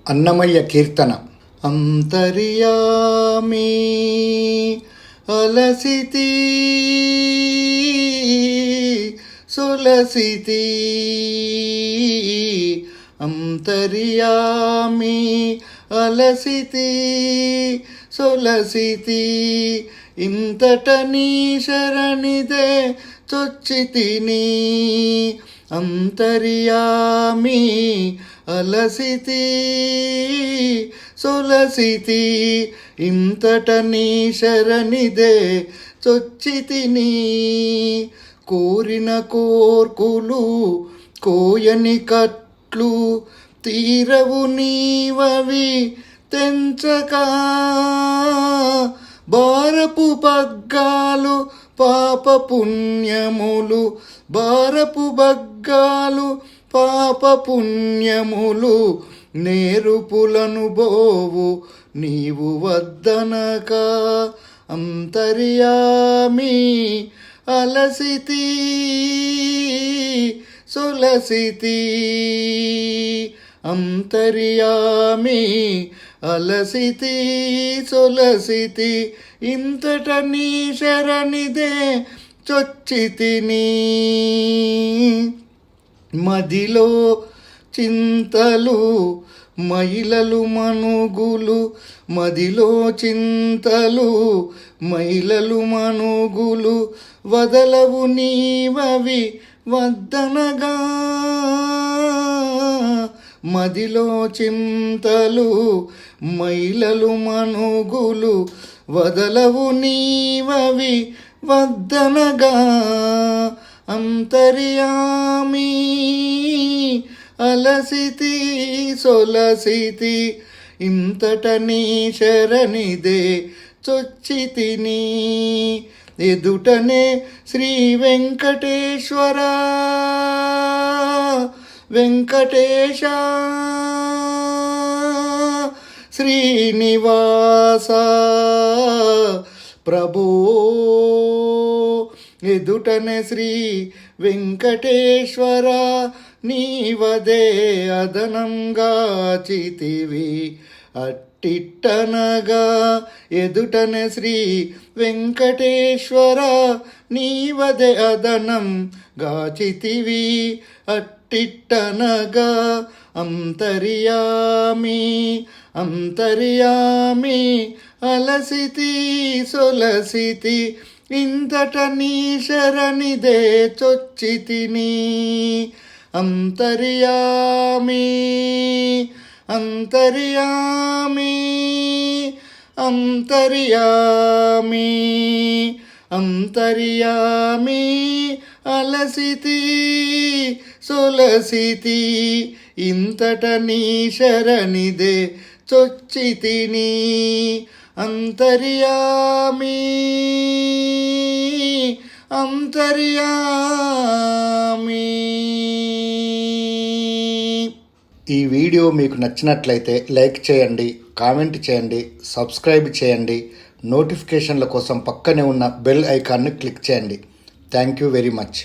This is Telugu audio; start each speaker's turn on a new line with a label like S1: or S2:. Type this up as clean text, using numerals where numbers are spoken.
S1: అన్నమయ్య కీర్తన. అంతర్యామి అలసితి సొలసితి, అంతర్యామి అలసితి సొలసితి, ఇంతట నీ శరణిదే చొచ్చితిని. అంతర్యామి అలసితి సొలసితి, ఇంతట నీ శరణిదే చొచ్చితిని. కోరిన కోర్కులు కోయని కట్లు తీరవు నీవవి తెంచకా, భారపు పగ్గాలు పాప పుణ్యములు, భారపు బగ్గాలు పాప పుణ్యములు, నేరుపులను బోవు నీవు వద్దనక. అంతర్యామి అలసితి సొలసితి, అంతర్యామి అలసితి సొలసితి, ఇంతట నీ శరణిదే చొచ్చితిని. మదిలో చింతలు మైలలు మనుగులు, మదిలో చింతలు మైలలు మనుగులు, వదలవు నీవవి వద్దనగా. మదిలో చింతలు మైలలు మనుగులు, వదలవు నీవవి వద్దనగా. అంతర్యామి అలసితి సొలసితి, ఇంతట నీ శరణిదే చొచ్చితిని. ఎదుటనే శ్రీ వెంకటేశ్వర వెంకటేశ శ్రీనివాస ప్రభో, ఎదుటనే శ్రీ వెంకటేశ్వర నీవదే అదనంగా చితివి అట్టిట్టనగా. ఎదుటనే శ్రీ వెంకటేశ్వర నీవదే అదనం గాచితివి అట్టిట్టనగా. అంతర్యామి అంతర్యామి అలసితి సొలసితి, ఇంతట నీ శరణిదే చొచ్చితిని. అంతర్యామి అంతర్యామి అంతర్యామి అంతర్యామి అలసితి సొలసితి, ఇంతట నీ శరణిదే చొచ్చితిని. అంతర్యామి అంతర్యామి.
S2: ఈ వీడియో మీకు నచ్చినట్లయితే లైక్ చేయండి, కామెంట్ చేయండి, సబ్స్క్రైబ్ చేయండి. నోటిఫికేషన్ల కోసం పక్కనే ఉన్న బెల్ ఐకాన్ని క్లిక్ చేయండి. Thank you very much.